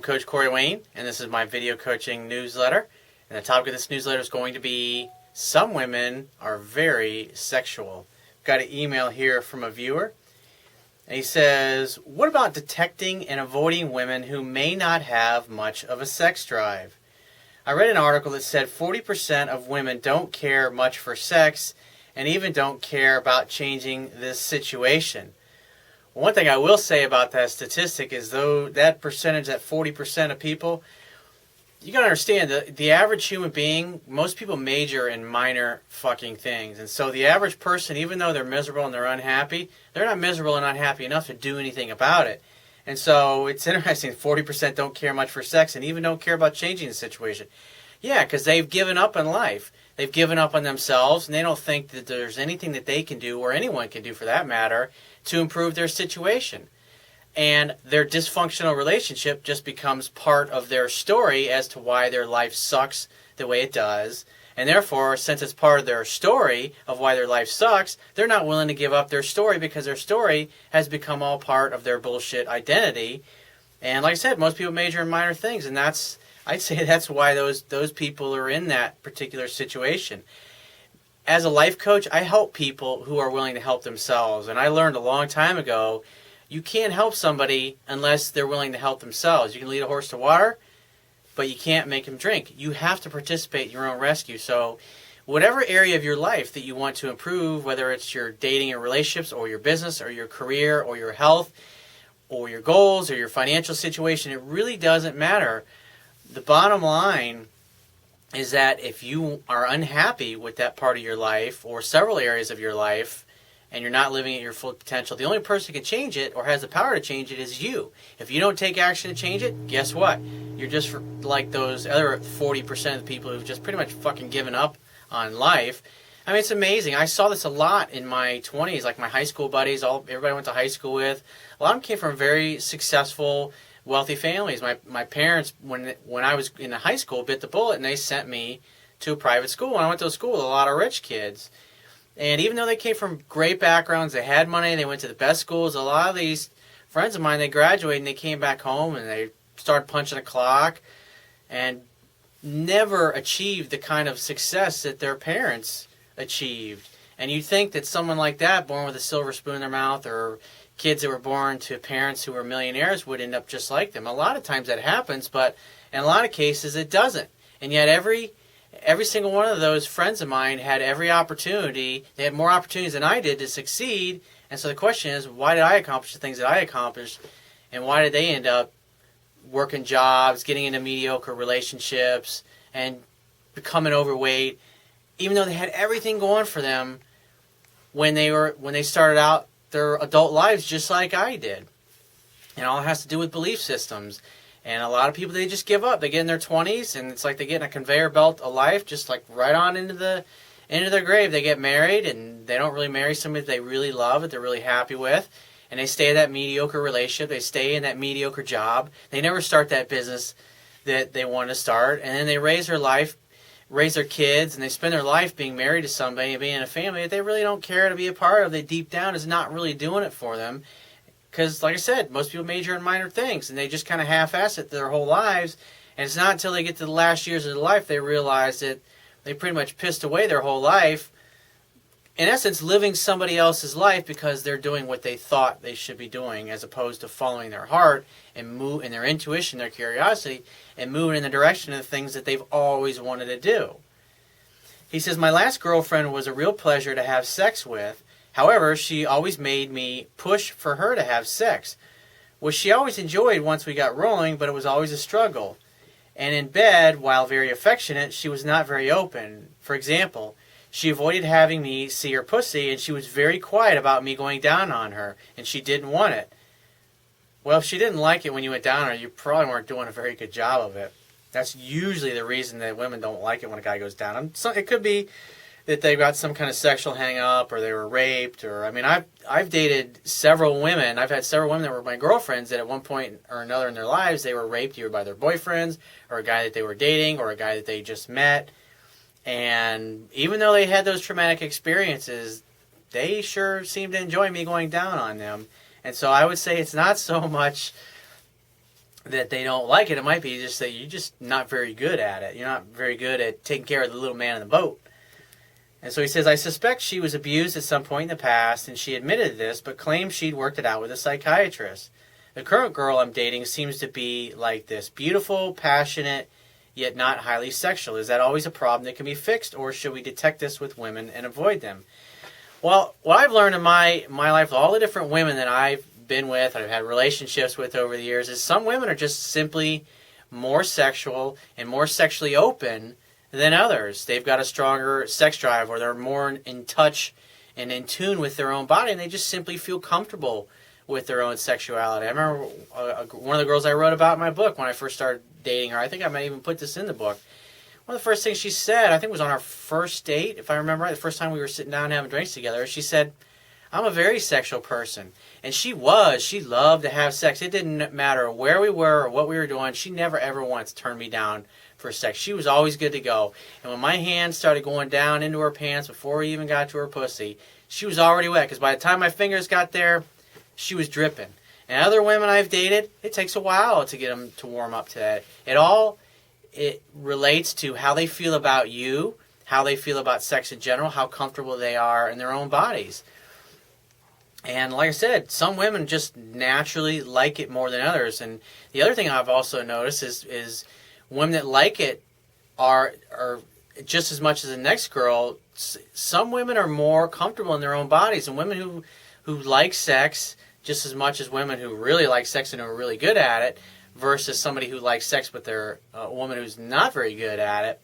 Coach Corey Wayne, and this is my video coaching newsletter. And the topic of this newsletter is going to be some women are very sexual. Got an email here from a viewer, and he says, what about detecting and avoiding women who may not have much of a sex drive? I read an article that said 40% of women don't care much for sex and even don't care about changing this situation. One thing I will say about that statistic is, though, that percentage, that 40% of people, you got to understand the average human being, most people major in minor fucking things. And so the average person, even though they're miserable and they're unhappy, they're not miserable and unhappy enough to do anything about it. And so it's interesting, 40% don't care much for sex and even don't care about changing the situation. Yeah, because they've given up on life. They've given up on themselves, and they don't think that there's anything that they can do, or anyone can do for that matter, to improve their situation. And their dysfunctional relationship just becomes part of their story as to why their life sucks the way it does. And therefore, since it's part of their story of why their life sucks, they're not willing to give up their story because their story has become all part of their bullshit identity. And like I said, most people major in minor things, and I'd say that's why those people are in that particular situation. As a life coach, I help people who are willing to help themselves. And I learned a long time ago, you can't help somebody unless they're willing to help themselves. You can lead a horse to water, but you can't make him drink. You have to participate in your own rescue. So whatever area of your life that you want to improve, whether it's your dating and relationships or your business or your career or your health or your goals or your financial situation, it really doesn't matter. The bottom line is that if you are unhappy with that part of your life or several areas of your life and you're not living at your full potential, the only person who can change it or has the power to change it is you. If you don't take action to change it, guess what? You're just like those other 40% of the people who've just pretty much fucking given up on life. I mean, it's amazing. I saw this a lot in my 20s, like my high school buddies, everybody I went to high school with. A lot of them came from very successful, wealthy families. My parents, when I was in high school, bit the bullet and they sent me to a private school. And I went to a school with a lot of rich kids. And even though they came from great backgrounds, they had money, they went to the best schools, a lot of these friends of mine, they graduated and they came back home and they started punching a clock and never achieved the kind of success that their parents achieved. And you'd think that someone like that, born with a silver spoon in their mouth, or kids that were born to parents who were millionaires, would end up just like them. A lot of times that happens, but in a lot of cases it doesn't. And yet every single one of those friends of mine had every opportunity. They had more opportunities than I did to succeed. And so the question is, why did I accomplish the things that I accomplished? And why did they end up working jobs, getting into mediocre relationships, and becoming overweight, even though they had everything going for them when they started out their adult lives just like I did? And all it has to do with belief systems. And a lot of people, they just give up. They get in their 20s, and it's like they get in a conveyor belt of life, just like right on into their grave. They get married, and they don't really marry somebody that they really love, that they're really happy with. And they stay in that mediocre relationship. They stay in that mediocre job. They never start that business that they want to start. And then they raise their kids, and they spend their life being married to somebody and being in a family that they really don't care to be a part of. They deep down is not really doing it for them. Because, like I said, most people major in minor things, and they just kind of half-ass it their whole lives. And it's not until they get to the last years of their life they realize that they pretty much pissed away their whole life, in essence, living somebody else's life because they're doing what they thought they should be doing, as opposed to following their heart and their intuition, their curiosity, and moving in the direction of the things that they've always wanted to do. He says, my last girlfriend was a real pleasure to have sex with. However, she always made me push for her to have sex, which she always enjoyed once we got rolling, but it was always a struggle. And in bed, while very affectionate, she was not very open. For example, she avoided having me see her pussy, and she was very quiet about me going down on her, and she didn't want it. Well, if she didn't like it when you went down on her, you probably weren't doing a very good job of it. That's usually the reason that women don't like it when a guy goes down on them. It could be that they've got some kind of sexual hang-up, or they were raped, or, I mean, I've dated several women. I've had several women that were my girlfriends that at one point or another in their lives, they were raped either by their boyfriends, or a guy that they were dating, or a guy that they just met. And even though they had those traumatic experiences, they sure seemed to enjoy me going down on them. And so I would say it's not so much that they don't like it. It might be just that you're just not very good at it. You're not very good at taking care of the little man in the boat. And so he says, I suspect she was abused at some point in the past, and she admitted this, but claims she'd worked it out with a psychiatrist. The current girl I'm dating seems to be like this. Beautiful, passionate, yet not highly sexual. Is that always a problem that can be fixed, or should we detect this with women and avoid them? Well, what I've learned in my life, all the different women that I've been with, I've had relationships with over the years, is some women are just simply more sexual and more sexually open than others. They've got a stronger sex drive, or they're more in touch and in tune with their own body, and they just simply feel comfortable with their own sexuality. I remember one of the girls I wrote about in my book when I first started dating her. I think I might even put this in the book. One of the first things she said, I think it was on our first date, if I remember right, the first time we were sitting down having drinks together, she said, I'm a very sexual person. And she loved to have sex. It didn't matter where we were or what we were doing. She never ever once turned me down for sex. She was always good to go. And when my hands started going down into her pants before we even got to her pussy, she was already wet. Because by the time my fingers got there, she was dripping. And other women I've dated, it takes a while to get them to warm up to that. It relates to how they feel about you, how they feel about sex in general, how comfortable they are in their own bodies. And like I said, some women just naturally like it more than others. And the other thing I've also noticed is women that like it are just as much as the next girl. Some women are more comfortable in their own bodies, and women who like sex just as much as women who really like sex and are really good at it, versus somebody who likes sex but they're a woman who's not very good at it.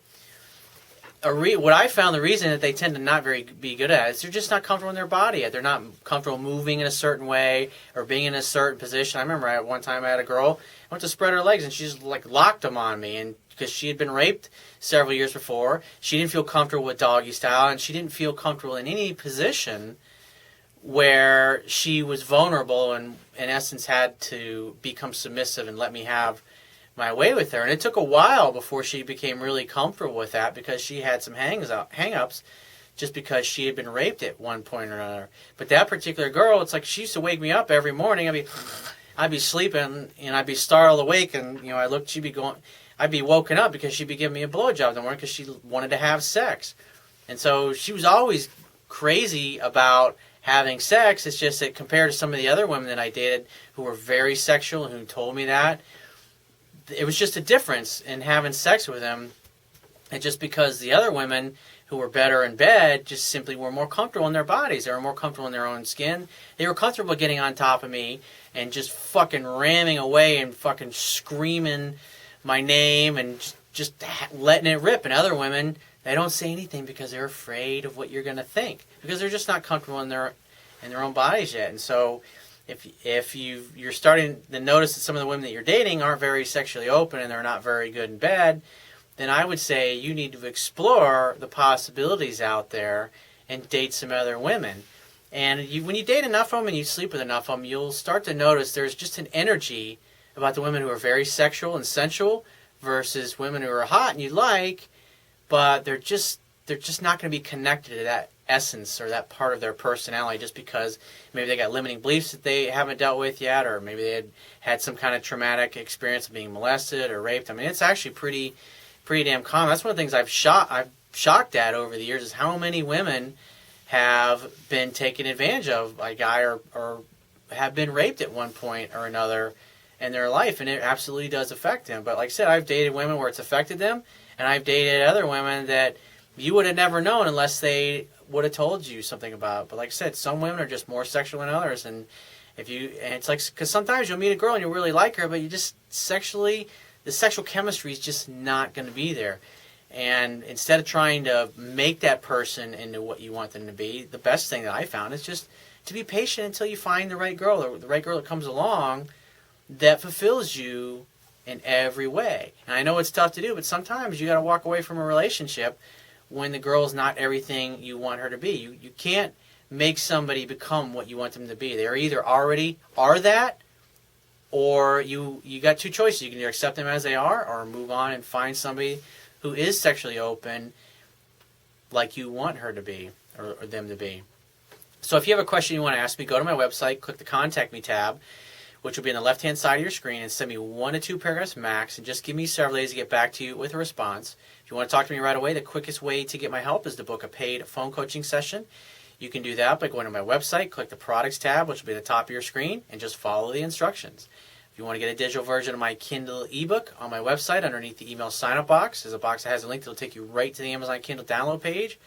What I found, the reason that they tend to not be good at it is they're just not comfortable in their body. They're not comfortable moving in a certain way or being in a certain position. I remember at one time I had a girl, I went to spread her legs and she just like locked them on me, and because she had been raped several years before, she didn't feel comfortable with doggy style, and she didn't feel comfortable in any position where she was vulnerable and in essence had to become submissive and let me have my way with her. And it took a while before she became really comfortable with that, because she had some hang-ups just because she had been raped at one point or another. But that particular girl, it's like she used to wake me up every morning. I'd be sleeping and I'd be startled awake, and I'd be woken up because she'd be giving me a blowjob in the morning because she wanted to have sex. And so she was always crazy about having sex. It's just that compared to some of the other women that I dated who were very sexual and who told me that, it was just a difference in having sex with them. And just because the other women who were better in bed just simply were more comfortable in their bodies. They were more comfortable in their own skin. They were comfortable getting on top of me and just fucking ramming away and fucking screaming my name and just letting it rip. And other women, they don't say anything because they're afraid of what you're going to think, because they're just not comfortable in their own bodies yet. And so if you're starting to notice that some of the women that you're dating aren't very sexually open and they're not very good in bed, then I would say you need to explore the possibilities out there and date some other women. And when you date enough of them and you sleep with enough of them, you'll start to notice there's just an energy about the women who are very sexual and sensual versus women who are hot and you like, but they're just not going to be connected to that essence or that part of their personality, just because maybe they got limiting beliefs that they haven't dealt with yet, or maybe they had some kind of traumatic experience of being molested or raped. I mean, it's actually pretty damn common. That's one of the things I've shocked at over the years, is how many women have been taken advantage of by a guy or have been raped at one point or another in their life, and it absolutely does affect them. But like I said, I've dated women where it's affected them, and I've dated other women that you would have never known unless they would have told you something about it. But like I said, some women are just more sexual than others, and it's like, because sometimes you'll meet a girl and you really like her, but you just the sexual chemistry is just not going to be there. And instead of trying to make that person into what you want them to be, the best thing that I found is just to be patient until you find the right girl, the right girl that comes along that fulfills you in every way. And I know it's tough to do, but sometimes you got to walk away from a relationship when the girl's not everything you want her to be. You can't make somebody become what you want them to be. They either already are that, or you got two choices. You can either accept them as they are or move on and find somebody who is sexually open like you want her to be or them to be. So if you have a question you want to ask me, go to my website, click the Contact Me tab. which will be on the left-hand side of your screen, and send me 1 to 2 paragraphs max, and just give me several days to get back to you with a response. If you want to talk to me right away, the quickest way to get my help is to book a paid phone coaching session. You can do that by going to my website, click the Products tab, which will be at the top of your screen, and just follow the instructions. If you want to get a digital version of my Kindle ebook, on my website, underneath the email sign-up box, there's a box that has a link that will take you right to the Amazon Kindle download page.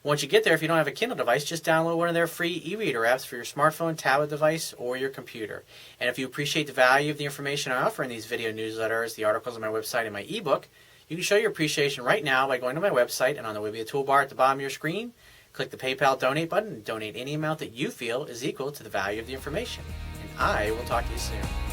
Once you get there, if you don't have a Kindle device, just download one of their free e-reader apps for your smartphone, tablet device, or your computer. And if you appreciate the value of the information I offer in these video newsletters, the articles on my website, and my ebook, you can show your appreciation right now by going to my website, and on the Webia toolbar at the bottom of your screen, click the PayPal donate button and donate any amount that you feel is equal to the value of the information. And I will talk to you soon.